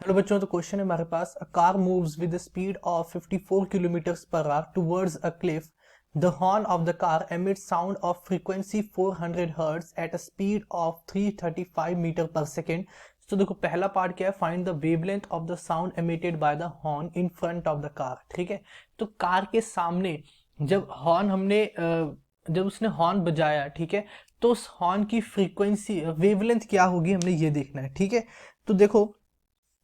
Hello बच्चों, तो question है हमारे पास। A car moves with the speed of 54 kilometre per hour towards a cliff. The horn of the car emits sound of frequency 400 hertz at a speed of 335 metre पर second. तो देखो, पहला part क्या है, find the wavelength of the sound emitted by the horn in front of the car. ठीक है, तो car के सामने जब हॉर्न जब उसने हॉर्न बजाया, ठीक है, तो उस हॉर्न की फ्रीक्वेंसी वेवलेंथ क्या होगी, हमने ये देखना है। ठीक है, तो देखो,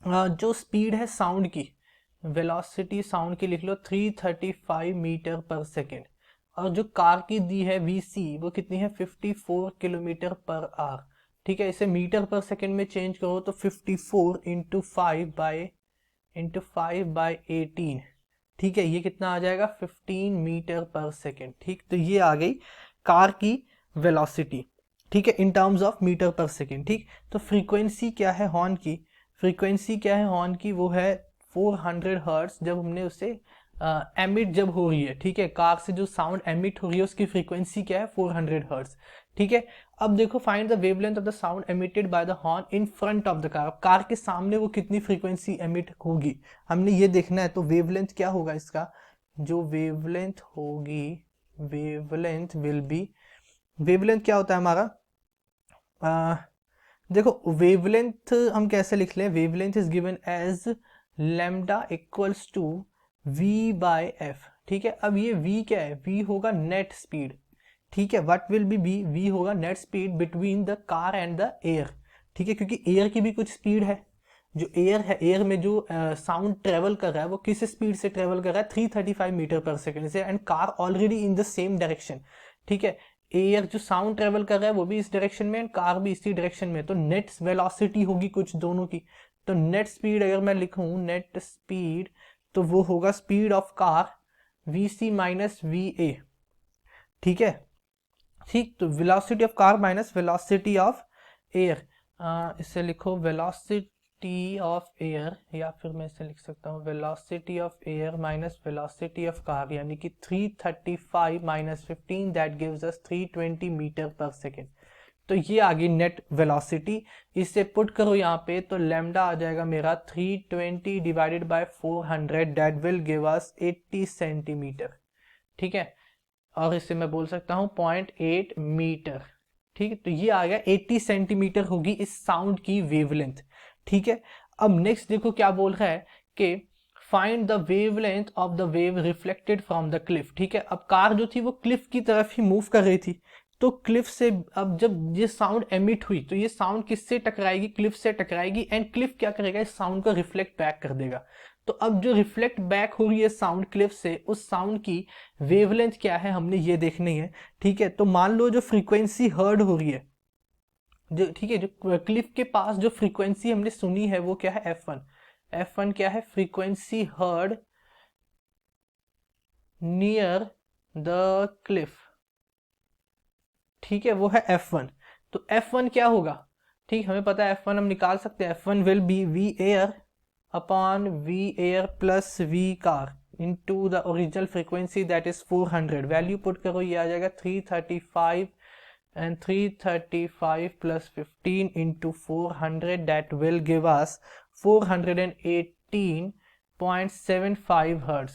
जो स्पीड है साउंड की, वेलोसिटी साउंड की लिख लो 335 मीटर पर सेकेंड। और जो कार की दी है वीसी, वो कितनी है, 54 किलोमीटर पर आवर। ठीक है, इसे मीटर पर सेकेंड में चेंज करो तो 54 इंटू फाइव बाई 18। ठीक है, ये कितना आ जाएगा, 15 मीटर पर सेकेंड। ठीक, तो ये आ गई कार की वेलोसिटी। ठीक है, इन टर्म्स ऑफ मीटर पर सेकेंड। ठीक, तो फ्रीक्वेंसी क्या है हॉर्न की, फ्रीक्वेंसी क्या है हॉर्न की, वो है 400 हर्ट्ज। जब हमने उसे एमिट जब हो रही है, ठीक है, कार से जो साउंड एमिट हो रही है उसकी फ्रीक्वेंसी क्या है, 400 हर्ट्ज। ठीक है, अब देखो, find the wavelength of the sound emitted by the horn in front of the car. Car के सामने वो कितनी फ्रीक्वेंसी एमिट होगी, हमने ये देखना है। तो वेवलेंथ क्या होगा इसका, जो वेवलेंथ होगी, वेवलेंथ विल बी, वेवलेंथ क्या होता है हमारा, देखो वेवलेंथ हम कैसे लिख लें, wavelength is given as lambda equals to V by F. ठीक है, अब ये वी क्या है, वी होगा नेट स्पीड। ठीक है, व्हाट विल बी, वी होगा net speed between the car and the air. ठीक है, क्योंकि एयर की भी कुछ स्पीड है। जो एयर है, एयर में जो साउंड ट्रेवल कर रहा है वो किस स्पीड से ट्रेवल कर रहा है, 335 मीटर पर सेकेंड से, and car already in the same direction. ठीक है, एयर जो साउंड ट्रेवल कर रहा है वो भी इस डायरेक्शन में एंड कार भी इसी डायरेक्शन में, तो नेट वेलोसिटी होगी कुछ दोनों की। तो नेट स्पीड अगर मैं लिखूं, नेट स्पीड, तो वो होगा speed of car V C minus V A. ठीक है, ठीक, तो velocity of car minus velocity of air, इसे लिखो वेलोसिटी ऑफ एयर, या फिर मैं इसे लिख सकता हूँ velocity of air minus velocity of car, यानी कि 335 minus 15 that gives us 320 metre पर सेकेंड। तो ये आ गई नेट वेलोसिटी। इसे पुट करो यहाँ पे तो लैम्डा आ जाएगा मेरा 320 divided by 400 that will give us 80 centimetre. ठीक है, और इसे मैं बोल सकता हूं 0.8 मीटर। ठीक है, तो ये आ गया 80 सेंटीमीटर होगी इस साउंड की वेवलेंथ। ठीक है, अब नेक्स्ट देखो क्या बोल रहा है कि find the wavelength of the wave reflected from the Cliff. ठीक है, अब कार जो थी वो क्लिफ की तरफ ही मूव कर रही थी, तो क्लिफ से अब जब ये साउंड एमिट हुई तो ये साउंड किससे टकराएगी, क्लिफ से टकराएगी, एंड क्लिफ क्या करेगा, इस साउंड को रिफ्लेक्ट बैक कर देगा। तो अब जो रिफ्लेक्ट बैक हो रही है साउंड क्लिफ से, उस साउंड की वेवलेंथ क्या है, हमने ये देखनी है। ठीक है, तो मान लो जो फ्रीक्वेंसी हर्ड हो रही है, जो, ठीक है, जो क्लिफ के पास जो फ्रीक्वेंसी हमने सुनी है वो क्या है, F1। F1 क्या है, frequency heard near the Cliff. ठीक है, वो है F1। तो F1 क्या होगा, ठीक, हमें पता है F1 हम निकाल सकते हैं, F1 will be V air upon V air plus V car into the original frequency that is 400। Value put करो, ये आ जाएगा 335, and 335 plus 15 into 400 that will give us 418.75 hertz.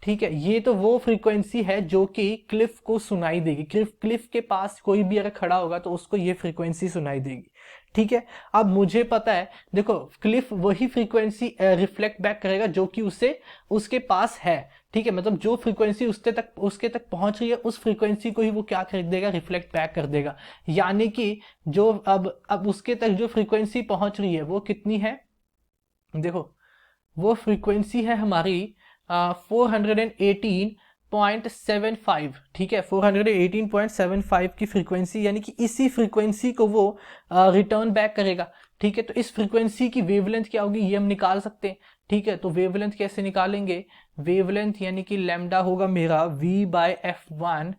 ठीक है, ये तो वो फ्रीक्वेंसी है जो कि क्लिफ को सुनाई देगी, क्लिफ के पास कोई भी अगर खड़ा होगा तो उसको ये फ्रीक्वेंसी सुनाई देगी। ठीक है, अब मुझे पता है, देखो क्लिफ वही फ्रीक्वेंसी रिफ्लेक्ट बैक करेगा जो कि उसे उसके पास है। ठीक है, मतलब जो फ्रीक्वेंसी उसके तक पहुंच रही है उस फ्रीक्वेंसी को ही वो क्या कर देगा, रिफ्लेक्ट बैक कर देगा। यानी कि जो अब उसके तक जो फ्रीक्वेंसी पहुंच रही है वो कितनी है, देखो वो फ्रीक्वेंसी है हमारी 418.75। ठीक है, 418.75 की फ्रीक्वेंसी, यानी कि इसी फ्रीक्वेंसी को वो रिटर्न बैक करेगा। ठीक है, तो इस फ्रीक्वेंसी की वेवलेंथ क्या होगी ये हम निकाल सकते हैं। ठीक है, तो वेवलेंथ कैसे निकालेंगे, वेवलेंथ यानी कि लैम्डा होगा मेरा v बाय F1,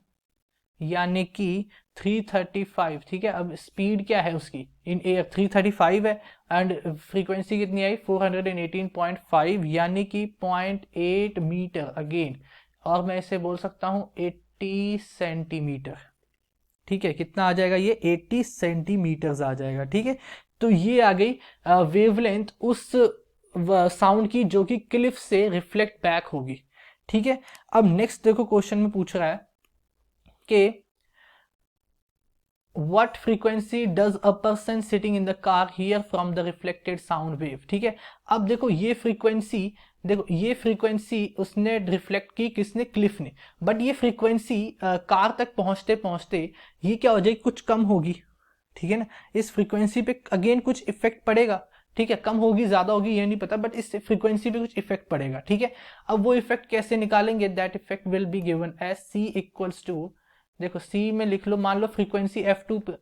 यानी कि 335। ठीक है, अब स्पीड क्या है उसकी इन एयर, 335 है, एंड फ्रीक्वेंसी कितनी आई 418.5, यानी कि 0.8 मीटर अगेन, और मैं इसे बोल सकता हूं 80 सेंटीमीटर। ठीक है, कितना आ जाएगा ये, 80 सेंटीमीटर आ जाएगा। ठीक है, तो ये आ गई वेवलेंथ उस साउंड की जो कि क्लिफ से रिफ्लेक्ट बैक होगी। ठीक है, अब नेक्स्ट देखो क्वेश्चन में पूछ रहा है कि what frequency does a person sitting in the car hear from the reflected sound wave। ठीक है, अब देखो ये फ्रीक्वेंसी उसने रिफ्लेक्ट की, किसने, क्लिफ ने, बट ये फ्रीक्वेंसी कार तक पहुंचते पहुंचते ये क्या हो जाएगी, कुछ कम होगी। ठीक है ना, इस फ्रीक्वेंसी पे अगेन कुछ इफेक्ट पड़ेगा। ठीक है, कम होगी ज्यादा होगी ये नहीं पता, बट इस फ्रीक्वेंसी पे कुछ इफेक्ट पड़ेगा। ठीक है, अब वो इफेक्ट कैसे निकालेंगे, that effect will be given as C equals to, देखो C में लिख लो, मान लो फ्रीक्वेंसी F2 पे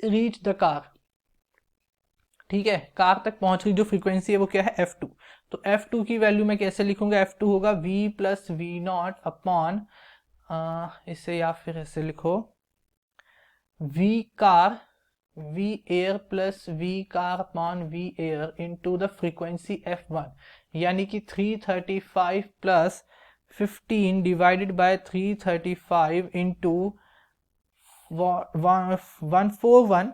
रीच द कार। ठीक है, कार तक पहुंच रही जो फ्रीक्वेंसी है वो क्या है, F2। तो F2 की वैल्यू मैं कैसे लिखूंगा, F2 होगा V plus V naught upon, इसे या फिर ऐसे लिखो V car, V air plus V car upon V air into the frequency F1, यानी कि 335 प्लस 15 डिवाइडेड बाय 335 इंटू 141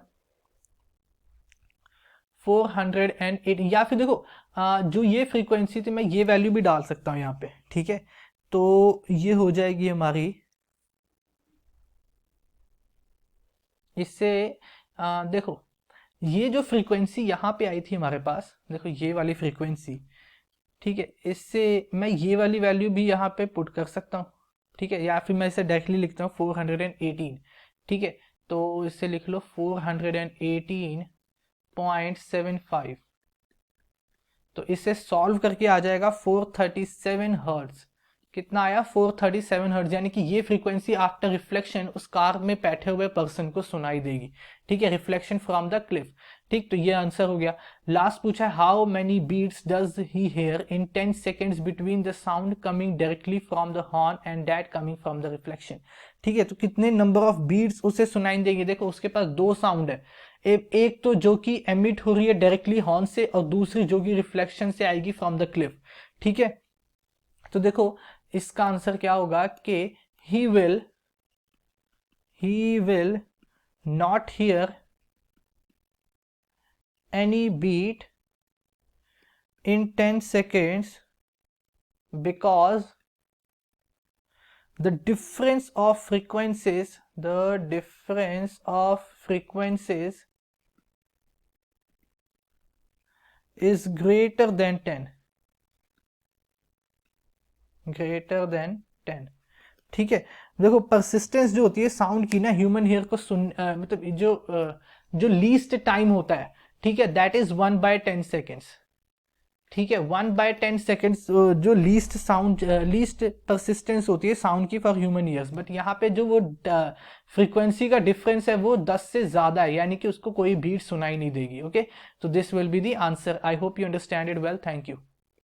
408, या फिर देखो जो ये फ्रीक्वेंसी थी मैं ये वैल्यू भी डाल सकता हूँ यहाँ पे। ठीक है, तो ये हो जाएगी हमारी, इससे देखो ये जो फ्रीक्वेंसी यहाँ पे आई थी हमारे पास, देखो ये वाली फ्रीक्वेंसी। ठीक है, इससे मैं ये वाली वैल्यू भी यहाँ पे पुट कर सकता हूँ। ठीक है, या फिर मैं इसे डायरेक्टली लिखता हूँ 418। ठीक है, तो इससे लिख लो 418.75, तो इसे सॉल्व करके आ जाएगा 437 हर्ट्ज। कितना आया, 437 हर्ट्ज, यानी कि ये फ्रीक्वेंसी आफ्टर रिफ्लेक्शन उस कार में बैठे हुए पर्सन को सुनाई देगी। ठीक है, रिफ्लेक्शन फ्रॉम द क्लिफ। ठीक, तो ये आंसर हो गया। लास्ट पूछा है how many beats does he hear in 10 seconds between the sound coming directly from the horn and that coming from the reflection. ठीक है, तो कितने नंबर ऑफ बीट्स उसे सुनाई देंगे। देखो उसके पास दो साउंड है, एक तो जो कि एमिट हो रही है डायरेक्टली हॉर्न से, और दूसरी जो कि रिफ्लेक्शन से आएगी फ्रॉम द क्लिफ। ठीक है, तो देखो इसका आंसर क्या होगा कि he will not hear any beat in 10 seconds because the difference of frequencies is greater than 10, ठीक है, देखो परसिस्टेंस जो होती है साउंड की ना, ह्यूमन हेयर को मतलब जो लीस्ट टाइम होता है, ठीक है, दैट इज 1/10 सेकेंड्स। ठीक है, 1/10 सेकेंड्स जो लीस्ट परसिस्टेंस होती है साउंड की फॉर ह्यूमन ईयर्स, बट यहाँ पे जो वो फ्रीक्वेंसी का डिफरेंस है वो 10 से ज्यादा है, यानी कि उसको कोई बीट सुनाई नहीं देगी। ओके, तो this will be the answer. I hope you understand it well. Thank you.